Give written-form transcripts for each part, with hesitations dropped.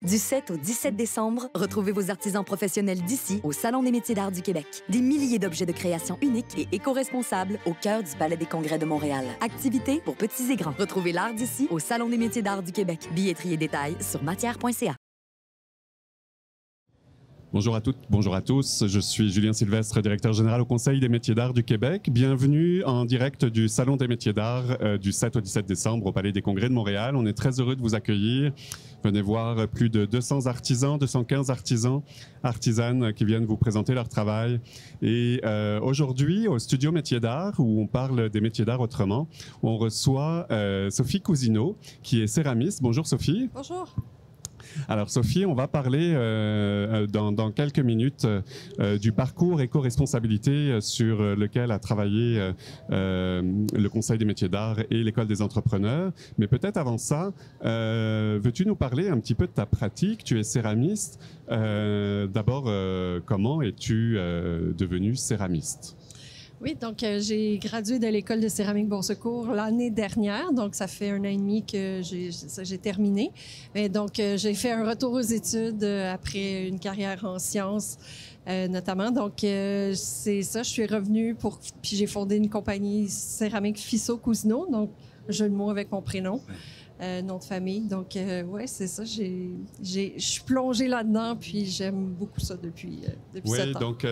Du 7 au 17 décembre, retrouvez vos artisans professionnels d'ici au Salon des métiers d'art du Québec. Des milliers d'objets de création uniques et éco-responsables au cœur du Palais des Congrès de Montréal. Activités pour petits et grands. Retrouvez l'art d'ici au Salon des métiers d'art du Québec. Billetterie et détails sur matière.ca. Bonjour à toutes, bonjour à tous. Je suis Julien Sylvestre, directeur général au Conseil des métiers d'art du Québec. Bienvenue en direct du Salon des métiers d'art du 7 au 17 décembre au Palais des Congrès de Montréal. On est très heureux de vous accueillir. Venez voir plus de 200 artisans, 215 artisans, artisanes qui viennent vous présenter leur travail. Et aujourd'hui, au Studio Métiers d'art, où on parle des métiers d'art autrement, on reçoit Sophie Cousineau, qui est céramiste. Bonjour Sophie. Bonjour. Alors Sophie, on va parler dans quelques minutes du parcours éco-responsabilité sur lequel a travaillé le Conseil des métiers d'art et l'École des entrepreneurs. Mais peut-être avant ça, veux-tu nous parler un petit peu de ta pratique? Tu es céramiste. D'abord, comment es-tu devenue céramiste? Oui, donc j'ai gradué de l'École de céramique Bon Secours l'année dernière, donc ça fait 1 an et demi que j'ai terminé. Et donc j'ai fait un retour aux études après une carrière en sciences notamment. Donc c'est ça, je suis revenue puis j'ai fondé une compagnie céramique Fissot Cousineau, donc jeu de mots avec mon prénom. Nom de famille. Donc, ouais, c'est ça. Je suis plongée là-dedans, puis j'aime beaucoup ça depuis 7 ans. Donc,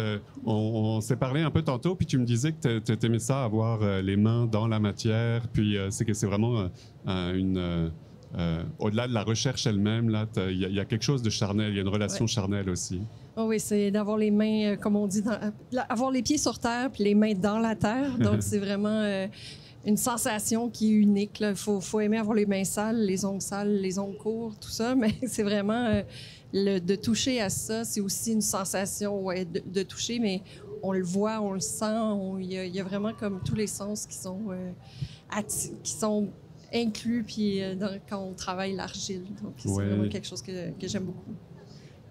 on s'est parlé un peu tantôt, puis tu me disais que tu aimais ça, avoir les mains dans la matière, puis c'est vraiment au-delà de la recherche elle-même, là, il y a quelque chose de charnel, il y a une relation charnelle aussi. Oh oui, c'est d'avoir les mains, comme on dit, avoir les pieds sur terre, puis les mains dans la terre. Donc, c'est vraiment une sensation qui est unique. Il faut aimer avoir les mains sales, les ongles courts, tout ça, mais c'est vraiment de toucher à ça, c'est aussi une sensation de toucher, mais on le voit, on le sent, il y a vraiment comme tous les sens qui sont inclus puis quand on travaille l'argile. Donc, c'est vraiment quelque chose que j'aime beaucoup.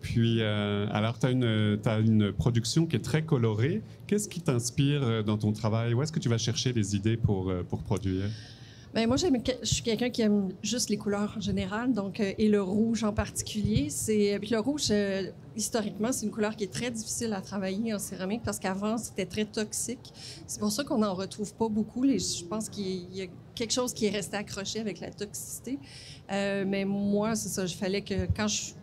Puis, alors, tu as une production qui est très colorée. Qu'est-ce qui t'inspire dans ton travail? Où est-ce que tu vas chercher les idées pour produire? Bien, moi, je suis quelqu'un qui aime juste les couleurs en général, donc, et le rouge en particulier. Puis le rouge, historiquement, c'est une couleur qui est très difficile à travailler en céramique parce qu'avant, c'était très toxique. C'est pour ça qu'on n'en retrouve pas beaucoup. Je pense qu'il y a quelque chose qui est resté accroché avec la toxicité. Mais moi, c'est ça. Il fallait que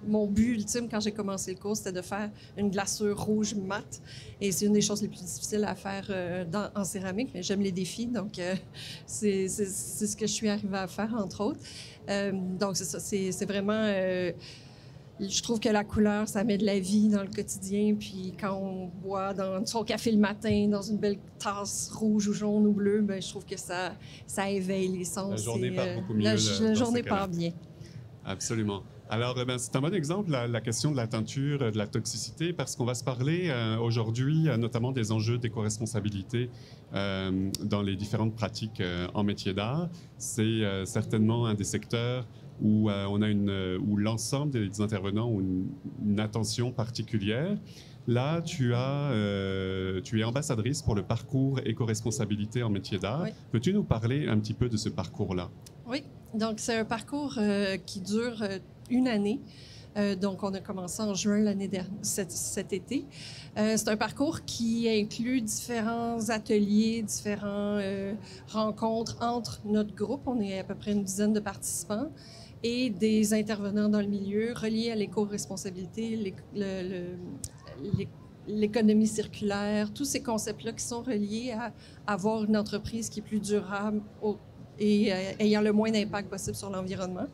mon but ultime, quand j'ai commencé le cours, c'était de faire une glaçure rouge mate. Et c'est une des choses les plus difficiles à faire en céramique. Mais j'aime les défis, donc c'est ce que je suis arrivée à faire, entre autres. Donc, c'est ça. C'est vraiment... je trouve que la couleur, ça met de la vie dans le quotidien. Puis quand on boit dans son café le matin, dans une belle tasse rouge ou jaune ou bleue, ben, je trouve que ça éveille les sens. La journée part beaucoup mieux. La journée part bien. Absolument. Alors, c'est un bon exemple, la question de la teinture, de la toxicité, parce qu'on va se parler aujourd'hui notamment des enjeux d'éco-responsabilité dans les différentes pratiques en métier d'art. C'est certainement un des secteurs où où l'ensemble des intervenants ont une attention particulière. Là, tu es ambassadrice pour le parcours éco-responsabilité en métier d'art. Oui. Peux-tu nous parler un petit peu de ce parcours-là? Oui, donc c'est un parcours qui dure 1 année. Donc, on a commencé en juin cet été. C'est un parcours qui inclut différents ateliers, différentes rencontres entre notre groupe. On est à peu près une dizaine de participants et des intervenants dans le milieu reliés à l'éco-responsabilité, l'économie circulaire, tous ces concepts-là qui sont reliés à avoir une entreprise qui est plus durable et ayant le moins d'impact possible sur l'environnement.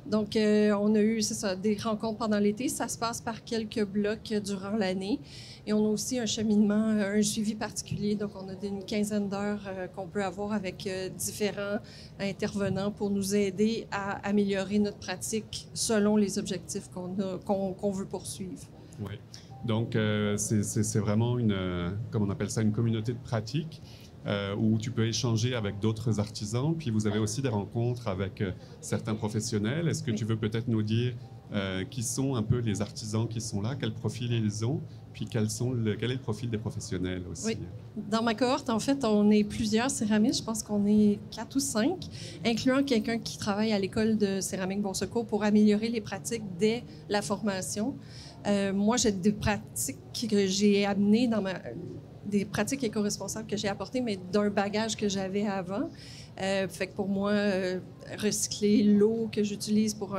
Donc, on a eu, des rencontres pendant l'été. Ça se passe par quelques blocs durant l'année. Et on a aussi un cheminement, un suivi particulier. Donc, on a une quinzaine d'heures qu'on peut avoir avec différents intervenants pour nous aider à améliorer notre pratique selon les objectifs qu'on veut poursuivre. Oui. Donc, c'est vraiment comme on appelle ça, une communauté de pratique. où tu peux échanger avec d'autres artisans. Puis vous avez aussi des rencontres avec certains professionnels. Est-ce que tu veux peut-être nous dire qui sont un peu les artisans qui sont là, quel profil ils ont, puis quel est le profil des professionnels aussi? Oui. Dans ma cohorte, en fait, on est plusieurs céramistes. Je pense qu'on est 4 ou 5, incluant quelqu'un qui travaille à l'école de céramique Bon Secours pour améliorer les pratiques dès la formation. Moi, j'ai des pratiques que j'ai amenées des pratiques éco-responsables que j'ai apportées, mais d'un bagage que j'avais avant. Fait que pour moi, recycler l'eau que j'utilise pour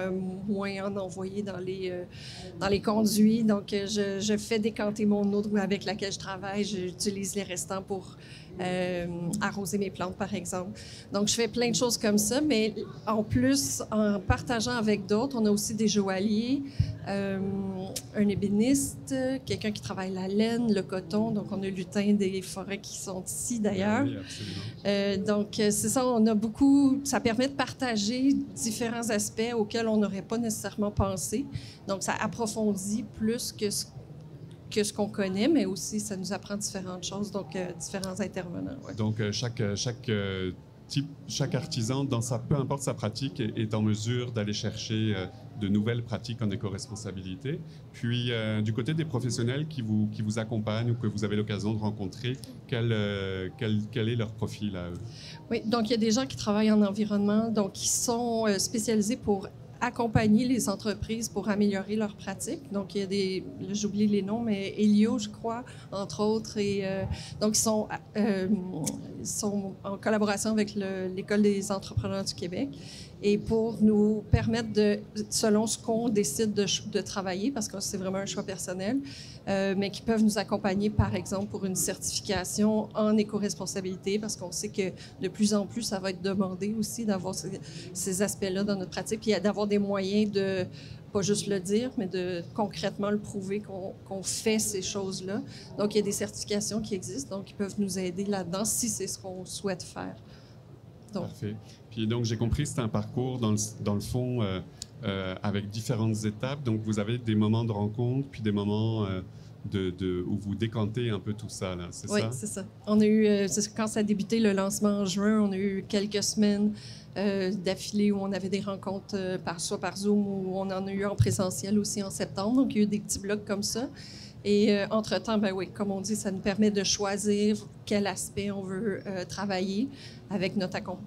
moins en envoyer dans les conduits. Donc, je fais décanter mon eau avec laquelle je travaille. J'utilise les restants pour arroser mes plantes, par exemple. Donc, je fais plein de choses comme ça, mais en plus, en partageant avec d'autres, on a aussi des joailliers, un ébéniste, quelqu'un qui travaille la laine, le coton. Donc, on a lutin des forêts qui sont ici, d'ailleurs. Oui, absolument. Donc, c'est ça, on a beaucoup... Ça permet de partager différents aspects auxquels on n'aurait pas nécessairement pensé. Donc, ça approfondit plus que ce qu'on connaît, mais aussi, ça nous apprend différentes choses, donc différents intervenants. Ouais. Donc, chaque artisan, peu importe sa pratique, est en mesure d'aller chercher de nouvelles pratiques en éco-responsabilité. Puis, du côté des professionnels qui vous accompagnent ou que vous avez l'occasion de rencontrer, quel est leur profil à eux? Oui, donc il y a des gens qui travaillent en environnement, donc qui sont spécialisés pour accompagner les entreprises pour améliorer leurs pratiques. Donc, il y a j'oublie les noms, mais Elio, je crois, entre autres. Et donc, ils sont en collaboration avec l'École des entrepreneurs du Québec et pour nous permettre selon ce qu'on décide de travailler, parce que c'est vraiment un choix personnel, mais qui peuvent nous accompagner, par exemple, pour une certification en éco-responsabilité, parce qu'on sait que de plus en plus, ça va être demandé aussi d'avoir ces aspects-là dans notre pratique, puis d'avoir des moyens de pas juste le dire, mais de concrètement le prouver qu'on fait ces choses-là. Donc, il y a des certifications qui existent, donc ils peuvent nous aider là-dedans si c'est ce qu'on souhaite faire. Donc. Parfait. Puis donc, j'ai compris, c'est un parcours dans le fond avec différentes étapes. Donc, vous avez des moments de rencontre, puis des moments où vous décantez un peu tout ça, là, c'est ça? Oui, c'est ça. On a eu, quand ça a débuté le lancement en juin, on a eu quelques semaines d'affilée où on avait des rencontres soit par Zoom ou on en a eu en présentiel aussi en septembre. Donc, il y a eu des petits blocs comme ça. Et entre-temps, ben oui, comme on dit, ça nous permet de choisir quel aspect on veut travailler avec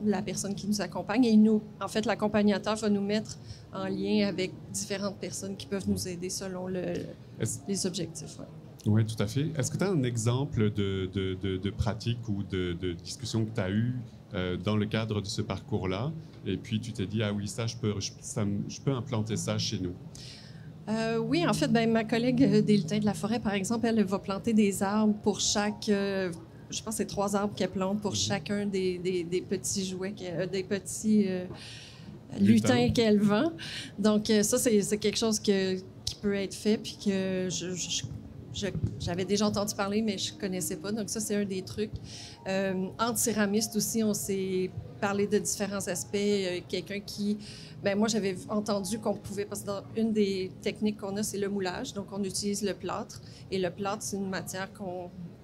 la personne qui nous accompagne. Et nous, en fait, l'accompagnateur va nous mettre en lien avec différentes personnes qui peuvent nous aider selon les objectifs. Ouais. Oui, tout à fait. Est-ce que tu as un exemple de pratique ou de discussion que tu as eue dans le cadre de ce parcours-là? Et puis, tu t'es dit, ah oui, ça, je peux implanter ça chez nous. Oui, en fait, ma collègue des lutins de la forêt, par exemple, elle va planter des arbres pour chaque... je pense que c'est 3 arbres qu'elle plante pour chacun des petits jouets, des petits lutins qu'elle vend. Donc, ça, c'est quelque chose qui peut être fait, puis que j'avais déjà entendu parler, mais je ne connaissais pas. Donc, ça, c'est un des trucs. Entre céramistes aussi, on s'est parlé de différents aspects. Quelqu'un qui... moi, j'avais entendu qu'on pouvait... Parce que dans une des techniques qu'on a, c'est le moulage. Donc, on utilise le plâtre. Et le plâtre, c'est une matière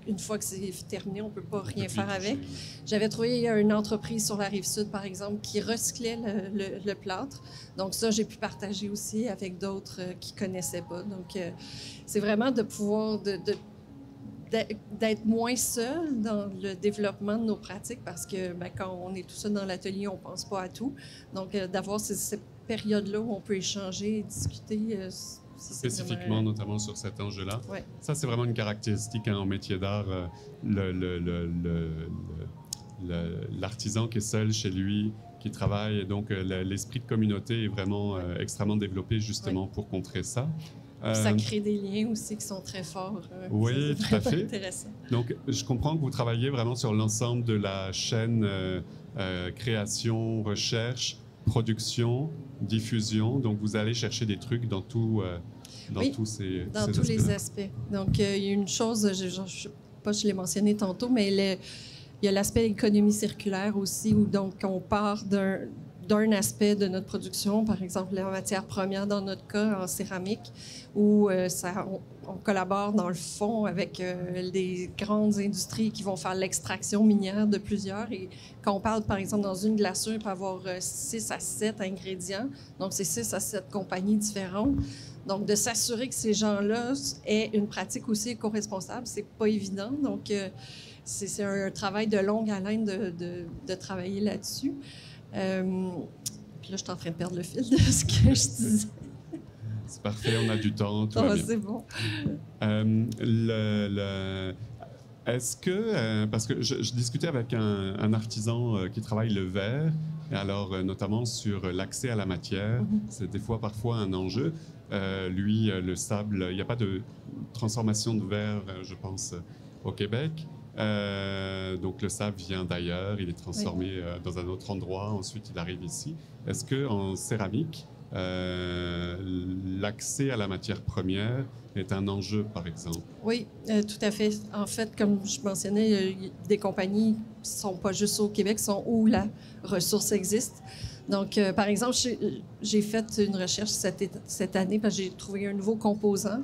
une fois que c'est terminé, on ne peut pas rien faire avec. J'avais trouvé une entreprise sur la Rive-Sud, par exemple, qui recyclait le plâtre. Donc ça, j'ai pu partager aussi avec d'autres qui ne connaissaient pas. Donc, c'est vraiment de pouvoir d'être moins seul dans le développement de nos pratiques parce que quand on est tout seul dans l'atelier, on ne pense pas à tout. Donc, d'avoir cette période-là où on peut échanger et discuter... spécifiquement, notamment sur cet enjeu-là. Ouais. Ça, c'est vraiment une caractéristique en métier d'art. L'artisan qui est seul chez lui, qui travaille, et donc l'esprit de communauté est vraiment extrêmement développé justement pour contrer ça. Ça crée des liens aussi qui sont très forts. Oui, tout à fait. Intéressant. Donc, je comprends que vous travaillez vraiment sur l'ensemble de la chaîne création, recherche, production, diffusion. Donc, vous allez chercher des trucs dans tous les aspects. Donc, il y a une chose, je ne sais pas si je l'ai mentionné tantôt, mais il y a l'aspect économie circulaire aussi, où donc on part d'un aspect de notre production, par exemple la matière première dans notre cas en céramique, où on collabore dans le fond avec des grandes industries qui vont faire l'extraction minière de plusieurs. Et quand on parle, par exemple, dans une glaçure, il peut y avoir 6 à 7 ingrédients. Donc, c'est 6 à 7 compagnies différentes. Donc, de s'assurer que ces gens-là aient une pratique aussi éco-responsable, c'est pas évident. Donc, c'est un travail de longue haleine de travailler là-dessus. Puis là, je suis en train de perdre le fil de ce que je disais. C'est parfait, on a du temps, tout va bien. C'est bon. Est-ce que, parce que je discutais avec un artisan qui travaille le verre, et alors notamment sur l'accès à la matière, c'est des fois parfois un enjeu. Lui, le sable, il n'y a pas de transformation de verre, je pense, au Québec. Donc le sable vient d'ailleurs, il est transformé dans un autre endroit, ensuite il arrive ici. Est-ce qu'en céramique, l'accès à la matière première est un enjeu, par exemple? Oui, tout à fait. En fait, comme je mentionnais, il y a des compagnies qui ne sont pas juste au Québec, sont où la ressource existe. Donc, par exemple, j'ai fait une recherche cette année parce que j'ai trouvé un nouveau composant.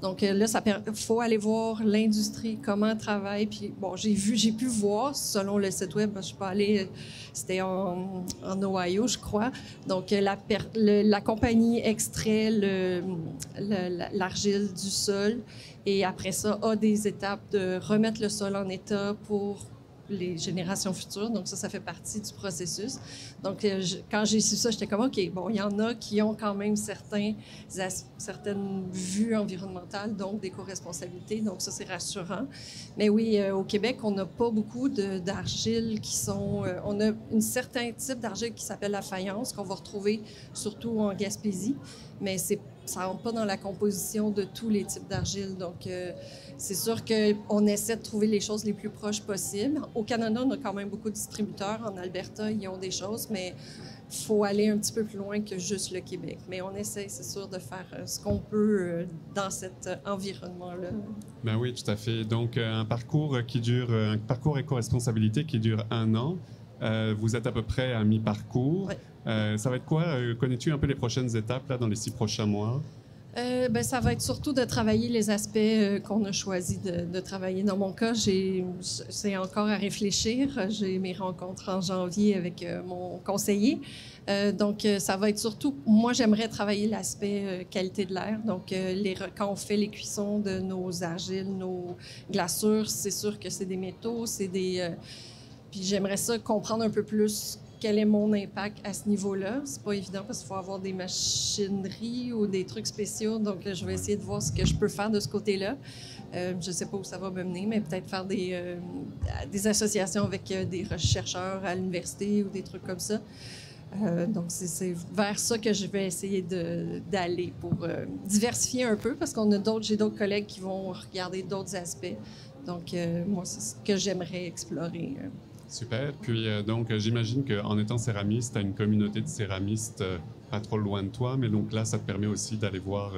Donc là, il faut aller voir l'industrie, comment elle travaille. Puis bon, j'ai pu voir, selon le site web, je ne suis pas allée, c'était en Ohio, je crois. Donc la compagnie extrait l'argile du sol et après ça, a des étapes de remettre le sol en état pour les générations futures. Donc ça fait partie du processus. Donc quand j'ai su ça, j'étais comme, OK, bon, il y en a qui ont quand même certaines vues environnementales, donc d'éco-responsabilité. Donc ça, c'est rassurant. Mais oui, au Québec, on n'a pas beaucoup d'argiles qui sont... on a un certain type d'argile qui s'appelle la faïence, qu'on va retrouver surtout en Gaspésie, mais ça ne rentre pas dans la composition de tous les types d'argile. Donc, c'est sûr qu'on essaie de trouver les choses les plus proches possibles. Au Canada, on a quand même beaucoup de distributeurs. En Alberta, ils ont des choses, mais il faut aller un petit peu plus loin que juste le Québec. Mais on essaie, c'est sûr, de faire ce qu'on peut dans cet environnement-là. Ben oui, tout à fait. Donc, un parcours éco-responsabilité qui dure 1 an. Vous êtes à peu près à mi-parcours. Oui. Ça va être quoi? Connais-tu un peu les prochaines étapes là, dans les 6 prochains mois? Ça va être surtout de travailler les aspects qu'on a choisi de travailler. Dans mon cas, c'est encore à réfléchir. J'ai mes rencontres en janvier avec mon conseiller. Donc, ça va être surtout... Moi, j'aimerais travailler l'aspect qualité de l'air. Donc, quand on fait les cuissons de nos argiles, nos glaçures, c'est sûr que c'est des métaux, c'est des... Puis j'aimerais ça comprendre un peu plus quel est mon impact à ce niveau-là. C'est pas évident parce qu'il faut avoir des machineries ou des trucs spéciaux. Donc, je vais essayer de voir ce que je peux faire de ce côté-là. Je sais pas où ça va me mener, mais peut-être faire des associations avec des chercheurs à l'université ou des trucs comme ça. Donc, c'est vers ça que je vais essayer d'aller pour diversifier un peu parce j'ai d'autres collègues qui vont regarder d'autres aspects. Donc, moi, c'est ce que j'aimerais explorer. Super. Puis, donc, j'imagine qu'en étant céramiste, tu as une communauté de céramistes pas trop loin de toi, mais donc là, ça te permet aussi d'aller voir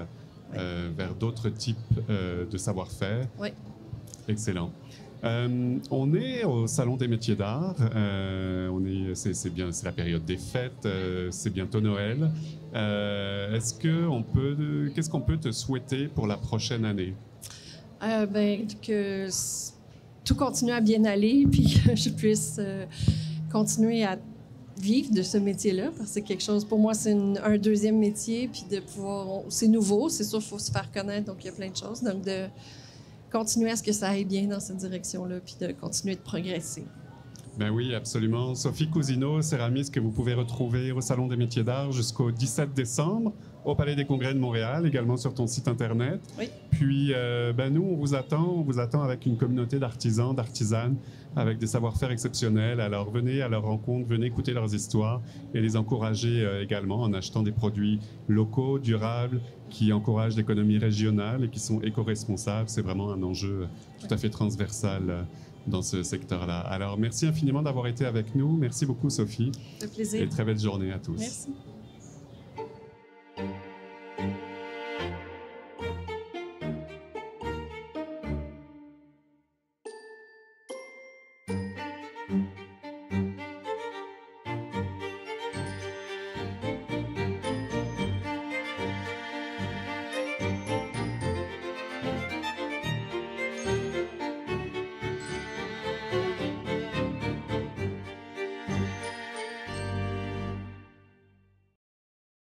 vers d'autres types de savoir-faire. Oui. Excellent. On est au Salon des métiers d'art. C'est la période des fêtes. C'est bientôt Noël. Qu'est-ce qu'on peut te souhaiter pour la prochaine année? Que tout continue à bien aller, puis que je puisse continuer à vivre de ce métier-là, parce que c'est quelque chose, pour moi, c'est un deuxième métier, puis de pouvoir... C'est nouveau, c'est sûr, il faut se faire connaître, donc il y a plein de choses. Donc, de continuer à ce que ça aille bien dans cette direction-là, puis de continuer de progresser. Ben oui, absolument. Sophie Cousineau, céramiste que vous pouvez retrouver au Salon des métiers d'art jusqu'au 17 décembre, au Palais des Congrès de Montréal, également sur ton site Internet. Oui. Puis, nous, on vous attend avec une communauté d'artisans, d'artisanes, avec des savoir-faire exceptionnels. Alors, venez à leur rencontre, venez écouter leurs histoires et les encourager également en achetant des produits locaux, durables, qui encouragent l'économie régionale et qui sont éco-responsables. C'est vraiment un enjeu tout à fait transversal dans ce secteur-là. Alors, merci infiniment d'avoir été avec nous. Merci beaucoup, Sophie. Un plaisir. Et très belle journée à tous. Merci.